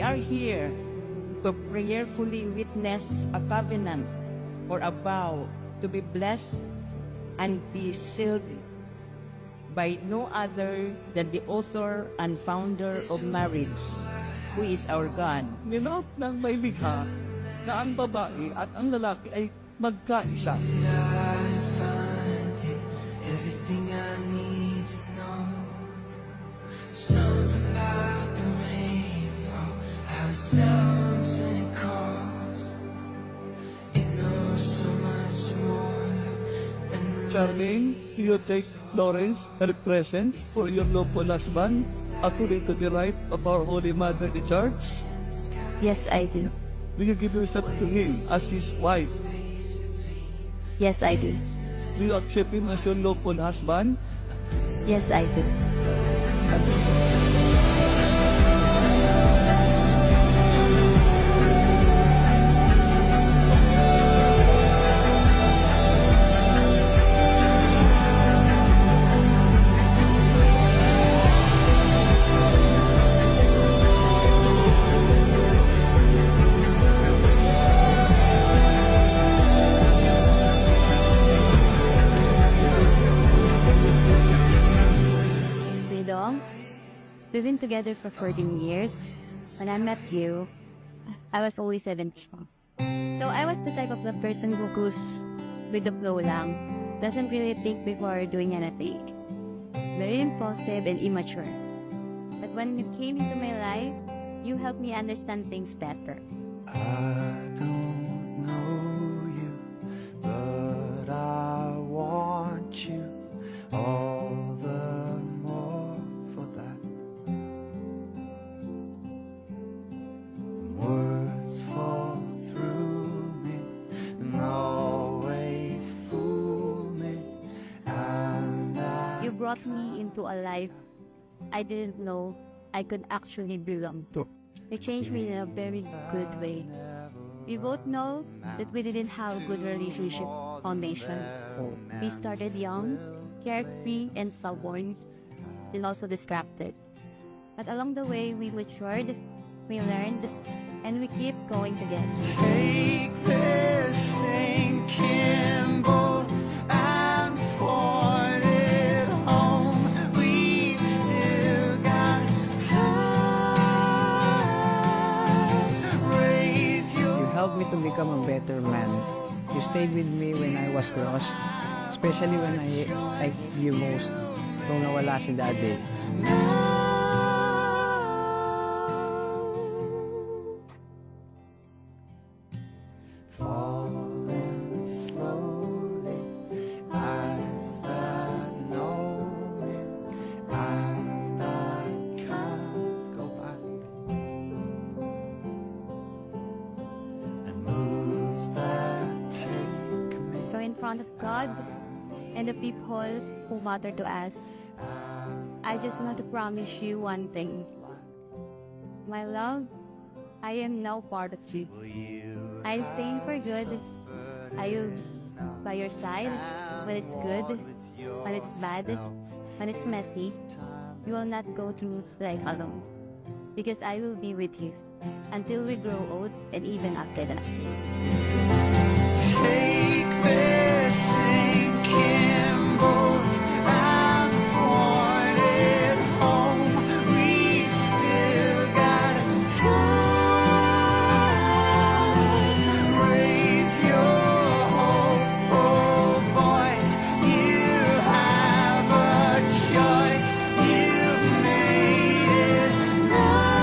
are here to prayerfully witness a covenant or a vow to be blessed and be sealed by no other than the author and founder of marriage, who is our God. Nilot ng may likha na ang babae at ang lalaki ay magkaisa. Everything I need to know. Something about the rainfall, how it sounds when it calls. It knows so much more than the Charmaine, do you take Lawrence her present for your lawful husband according to the rite of our Holy Mother the Church? Yes, I do. Do you give yourself to him as his wife? Yes, I do. Do you accept him as your lawful husband? Yes, I do. Dong, we've been together for 14 years. When I met you, I was only 17. So I was the type of the person who goes with the flow lang, doesn't really think before doing anything. Very impulsive and immature. But when you came into my life, you helped me understand things better. I don't know you, but I want you all the more for that. Words fall through me and always fool me, and You brought me into a life I didn't know I could actually belong to. You changed me in a very good way. We both know that we didn't have a good relationship foundation. We started young, carefree and stubborn, and also distracted. But along the way, we matured, we learned, and we keep going together. take this sinking boat and port it home. We still got time. Raise your You helped me to become a better man. You stayed with me when I was lost, especially when I liked you most nung nawala si Daddy. falling slowly. I start knowing, and I can't go back. And moves that take me. So in front of God and the people who matter to us, I just want to promise you one thing. My love, I am now part of you. I'm staying for good. I will by your side when it's good, when it's bad, when it's messy. You will not go through life alone. Because I will be with you until we grow old and even after that. Take this sinking boat and point it home. We still got time. Raise your hopeful voice. You have a choice. You've made it now.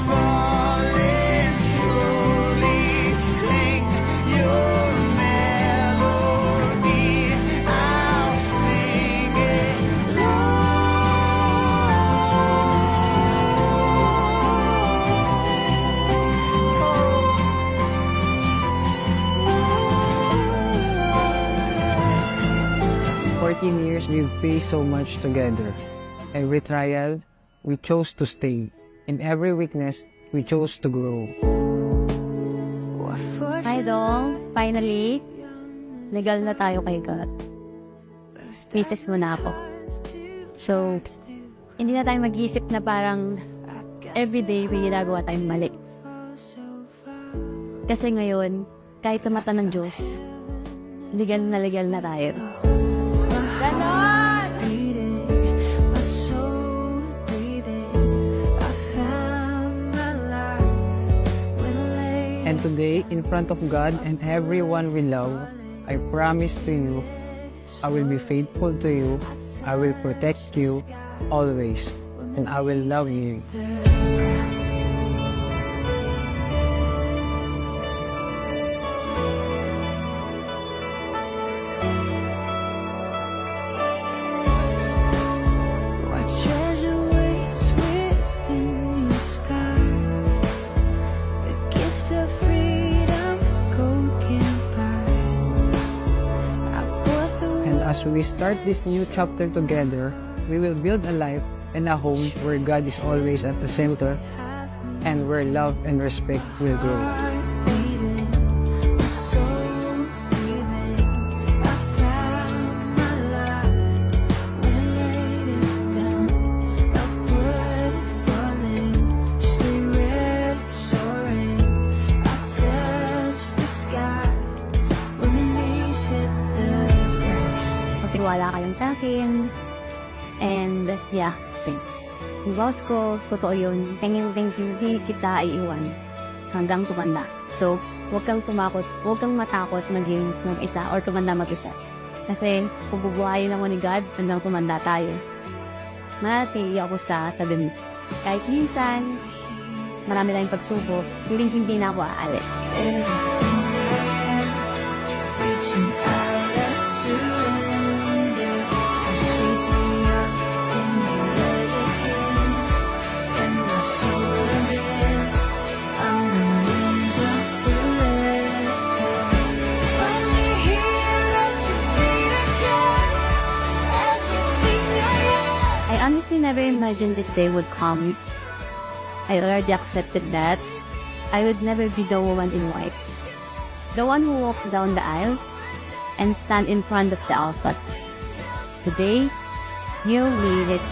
Falling slowly, sing your melody. I'll sing it For 14 years, we've faced so much together. Every trial, we chose to stay. In every weakness, we chose to grow. Hi, Dong. Finally, legal na tayo kay God. Misis mo na ako. So, hindi na tayo mag-isip na parang everyday may ginagawa tayong mali. Kasi ngayon, kahit sa mata ng Diyos, legal na tayo. beating, my soul breathing. I found my life when I lay. And today, in front of God and everyone we love, I promise to you, I will be faithful to you, I will protect you always, and I will love you. What treasure waits within your skies? The gift of freedom, gold can't buy. I bought the And as we start this new chapter together, we will build a life and a home where God is always at the center and where love and respect will grow. heart beating, my soul breathing. I found my life when I laid it down. Upward falling, spirit soaring. I touched the sky when my knees hit the ground. Magtiwala ka lang sa akin. And yeah, okay. Yung boss ko, totoo yun. Thank you, hindi kita iiwan hanggang tumanda. So, huwag kang matakot maging mag-isa or tumanda mag-isa. Kasi, kung bubuhayin ako ni God hanggang tumanda tayo, manatili ako sa tabi mo. Kahit minsan, marami tayong pagsubok, hindi na ako aalis. Everything I had, reaching out, I surrender. You sweep me up and you let it in, and my soul bends on the wings of forever. Finally here at your feet again, everything I am. I honestly never imagined this day would come. I already accepted that I would never be the woman in white. The one who walks down the aisle and stand in front of the altar. Today, you made it